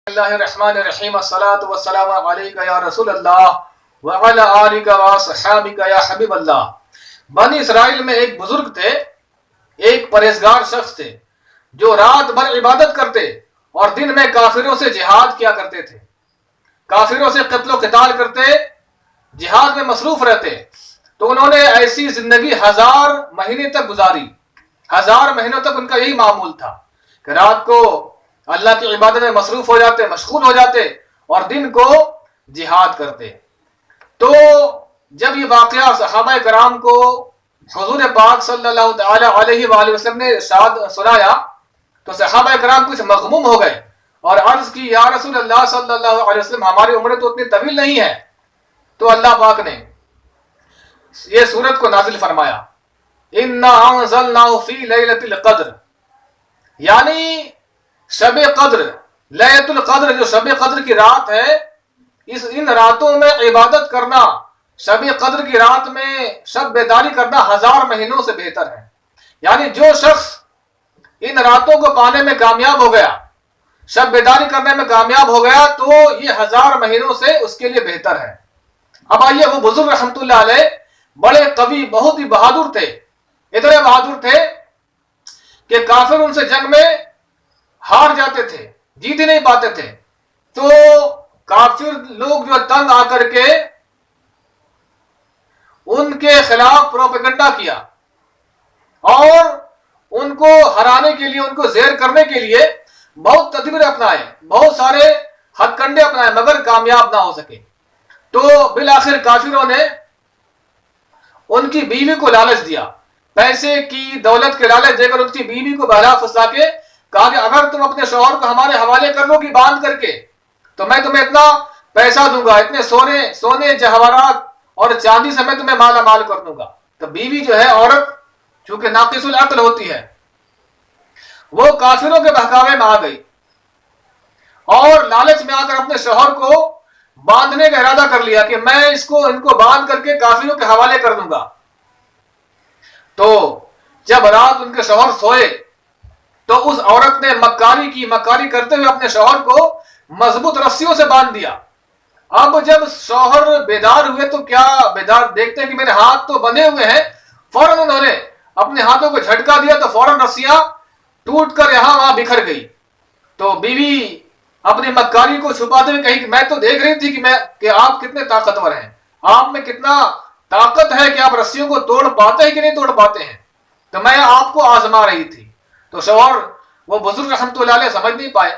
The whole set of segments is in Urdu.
اللہ الرحمن الرحیم الصلاۃ والسلام علیک یا رسول اللہ وعلی آلک واصحابک یا حبیب اللہ۔ بنی اسرائیل میں ایک بزرگ تھے، ایک پرہیزگار شخص تھے جو رات بھر عبادت کرتے اور دن میں کافروں سے جہاد کیا کرتے تھے، کافروں سے قتل و قتال کرتے، جہاد میں مصروف رہتے۔ تو انہوں نے ایسی زندگی 1000 مہینے تک گزاری، 1000 مہینوں تک ان کا یہی معمول تھا کہ رات کو اللہ کی عبادت میں مصروف ہو جاتے، مشغول ہو جاتے اور دن کو جہاد کرتے۔ تو جب یہ واقعہ صحابہ کرام کو حضور پاک صلی اللہ تعالی علیہ وآلہ وسلم نے ارشاد سنایا تو صحابہ کرام کچھ مغموم ہو گئے اور عرض کی یا رسول اللہ صلی اللہ علیہ وسلم ہماری عمر تو اتنی طویل نہیں ہے۔ تو اللہ پاک نے یہ سورت کو نازل فرمایا، اِنَّا أَنزَلْنَاهُ فِي لَيْلَةِ الْقَدْرِ، یعنی شب قدر، لیلۃ القدر جو شب قدر کی رات ہے، ان راتوں میں عبادت کرنا، شب قدر کی رات میں شب بیداری کرنا 1000 مہینوں سے بہتر ہے۔ یعنی جو شخص ان راتوں کو پانے میں کامیاب ہو گیا، شب بیداری کرنے میں کامیاب ہو گیا، تو یہ 1000 مہینوں سے اس کے لیے بہتر ہے۔ اب آئیے، وہ بزرگ رحمت اللہ علیہ بڑے قوی، بہت ہی بہادر تھے، اتنے بہادر تھے کہ کافر ان سے جنگ میں ہار جاتے تھے، جیت ہی نہیں پاتے تھے۔ تو کافر لوگ جو تنگ آ کر کے ان کے خلاف پروپیگنڈا کیا اور ان کو ہرانے کے لیے، ان کو زیر کرنے کے لیے بہت تدبیر اپنائے، بہت سارے ہتھ کنڈے اپنائے، مگر کامیاب نہ ہو سکے۔ تو بالآخر کافروں نے ان کی بیوی کو لالچ دیا، پیسے کی، دولت کے لالچ دے کر ان کی بیوی کو بہلا پھسلا کے کہا کہ اگر تم اپنے شوہر کو ہمارے حوالے کر لو گی باندھ کر کے تو میں تمہیں اتنا پیسہ دوں گا، اتنے سونے جواہرات اور چاندی سے میں تمہیں مالا مال کر دوں گا۔ تو بیوی جو ہے، عورت چونکہ ناقص العقل ہوتی ہے، وہ کافروں کے بہکاوے میں آ گئی اور لالچ میں آ کر اپنے شوہر کو باندھنے کا ارادہ کر لیا کہ میں ان کو باندھ کر کے کافروں کے حوالے کر دوں گا۔ تو جب رات ان کے شوہر سوئے تو اس عورت نے مکاری کرتے ہوئے اپنے شوہر کو مضبوط رسیوں سے باندھ دیا۔ اب جب شوہر بیدار ہوئے تو کیا بیدار دیکھتے ہیں کہ میرے ہاتھ تو بندھے ہوئے ہیں، فوراً انہوں نے اپنے ہاتھوں کو جھٹکا دیا تو فوراً رسیاں ٹوٹ کر یہاں وہاں بکھر گئی۔ تو بیوی اپنی مکاری کو چھپاتے ہوئے کہی کہ میں تو دیکھ رہی تھی کہ آپ کتنے طاقتور ہیں، آپ میں کتنا طاقت ہے کہ آپ رسیوں کو توڑ پاتے ہیں کہ نہیں توڑ پاتے ہیں، تو میں آپ کو آزما رہی تھی۔ تو شوہر وہ بزرگ رحمت اللہ علیہ سمجھ نہیں پائے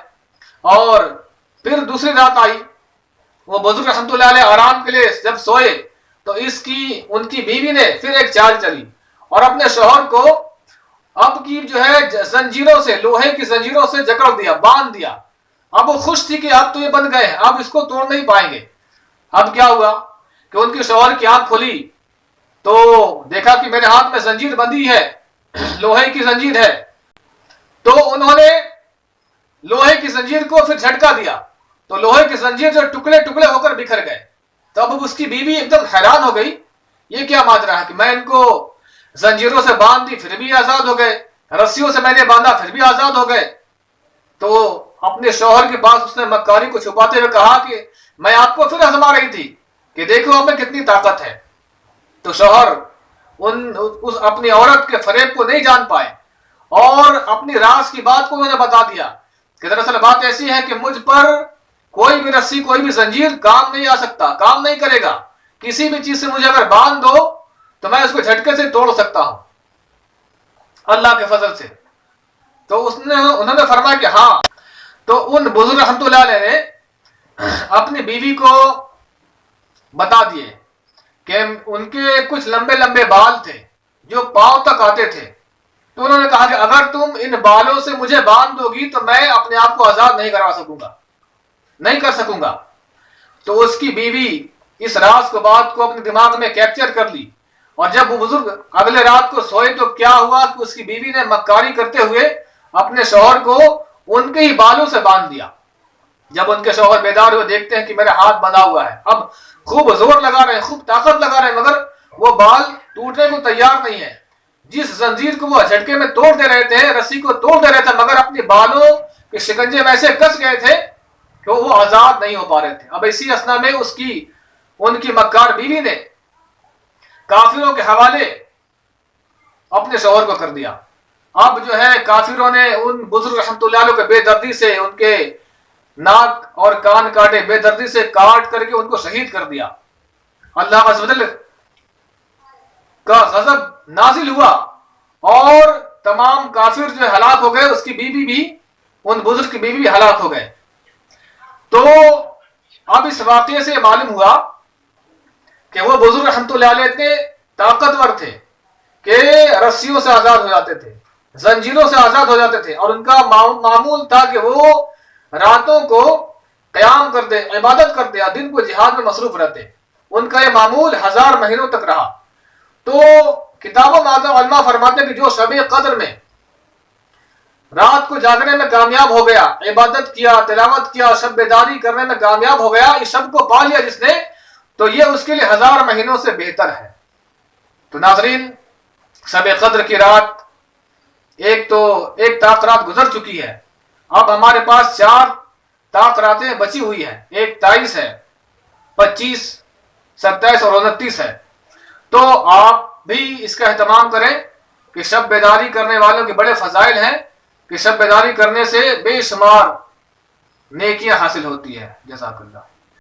اور پھر دوسری رات آئی، وہ بزرگ رحمت اللہ علیہ آرام کے لیے جب سوئے تو ان کی بیوی نے پھر ایک چال چلی اور اپنے شوہر کو اب کی جو ہے زنجیروں سے، لوہے کی زنجیروں سے جکڑ دیا، باندھ دیا۔ اب وہ خوش تھی کہ اب تو یہ بند گئے ہیں، اب اس کو توڑ نہیں پائیں گے۔ اب کیا ہوا کہ ان کے شوہر کی آنکھ کھلی تو دیکھا کہ میرے ہاتھ میں زنجیر بندھی ہے، لوہے کی زنجیر ہے۔ تو انہوں نے لوہے کی زنجیر کو پھر جھٹکا دیا تو لوہے کی زنجیر جو ٹکڑے ٹکڑے ہو کر بکھر گئے۔ تو اب اس کی بیوی ایک دم حیران ہو گئی، یہ کیا ماجرا ہے کہ میں ان کو زنجیروں سے باندھ دی پھر بھی آزاد ہو گئے، رسیوں سے میں نے باندھا پھر بھی آزاد ہو گئے۔ تو اپنے شوہر کے پاس اس نے مکاری کو چھپاتے ہوئے کہا کہ میں آپ کو پھر آزما رہی تھی کہ دیکھو آپ میں کتنی طاقت ہے۔ تو شوہر اپنی عورت کے فریب کو نہیں جان پائے اور اپنی راز کی بات کو انہوں نے بتا دیا کہ دراصل بات ایسی ہے کہ مجھ پر کوئی بھی رسی، کوئی بھی زنجیر کام نہیں آ سکتا، کام نہیں کرے گا۔ کسی بھی چیز سے مجھے اگر باندھ دو تو میں اس کو جھٹکے سے توڑ سکتا ہوں اللہ کے فضل سے۔ تو انہوں نے فرمایا کہ ہاں۔ تو ان بزرگ رحمت اللہ علیہ نے اپنی بیوی کو بتا دیے کہ ان کے کچھ لمبے لمبے بال تھے جو پاؤں تک آتے تھے۔ تو انہوں نے کہا کہ اگر تم ان بالوں سے مجھے باندھ دو گی تو میں اپنے آپ کو آزاد نہیں کروا سکوں گا، نہیں کر سکوں گا۔ تو اس کی بیوی اس راز کو، بات کو اپنے دماغ میں کیپچر کر لی اور جب وہ بزرگ اگلے رات کو سوئے تو کیا ہوا کہ اس کی بیوی نے مکاری کرتے ہوئے اپنے شوہر کو ان کے ہی بالوں سے باندھ دیا۔ جب ان کے شوہر بیدار ہوئے دیکھتے ہیں کہ میرا ہاتھ بندھا ہوا ہے، اب خوب زور لگا رہے ہیں، خوب طاقت لگا رہے ہیں، مگر وہ بال ٹوٹنے کو تیار نہیں ہے۔ جس زنجیر کو وہ جھٹکے میں توڑ دے رہے تھے، رسی کو توڑ دے رہے تھے، مگر اپنے بالوں کے شکنجے میں ایسے کس گئے تھے کہ وہ آزاد نہیں ہو پا رہے تھے. اب اسی اسنا میں ان کی مکار بیوی نے کافروں کے حوالے اپنے شوہر کو کر دیا. اب جو ہے کافروں نے ان بزرگ رحمۃ اللہ علیہ کو بے دردی سے ان کے ناک اور کان کاٹے، بے دردی سے کاٹ کر کے ان کو شہید کر دیا. اللہ عز و جل کا غضب نازل ہوا اور تمام کافر جو ہلاک ہو گئے. اس کی بیوی بھی، ان بزرگ کی بیوی بھی ہلاک ہو گئے. تو اب اس واقعے سے معلوم ہوا کہ وہ بزرگ رحمۃ اللہ علیہ اتنے طاقتور تھے کہ رسیوں سے آزاد ہو جاتے تھے، زنجیروں سے آزاد ہو جاتے تھے، اور ان کا معمول تھا کہ وہ راتوں کو قیام کرتے، عبادت کرتے، اور دن کو جہاد میں مصروف رہتے. ان کا یہ معمول 1000 مہینوں تک رہا. تو کتابوں میں علماء فرماتے ہیں کہ جو شب قدر میں رات کو جاگنے میں کامیاب ہو گیا، عبادت کیا، تلاوت کیا، شب بیداری کرنے میں کامیاب ہو گیا، اس شب کو پا لیا جس نے، تو یہ اس کے لیے 1000 مہینوں سے بہتر ہے. تو ناظرین، شب قدر کی رات ایک طاق رات گزر چکی ہے. اب ہمارے پاس 4 طاق راتیں بچی ہوئی ہیں. ایک 23 ہے، 25، 27 اور 29 ہے. تو آپ بھی اس کا اہتمام کریں کہ شب بیداری کرنے والوں کے بڑے فضائل ہیں کہ شب بیداری کرنے سے بے شمار نیکیاں حاصل ہوتی ہے. جزاک اللہ.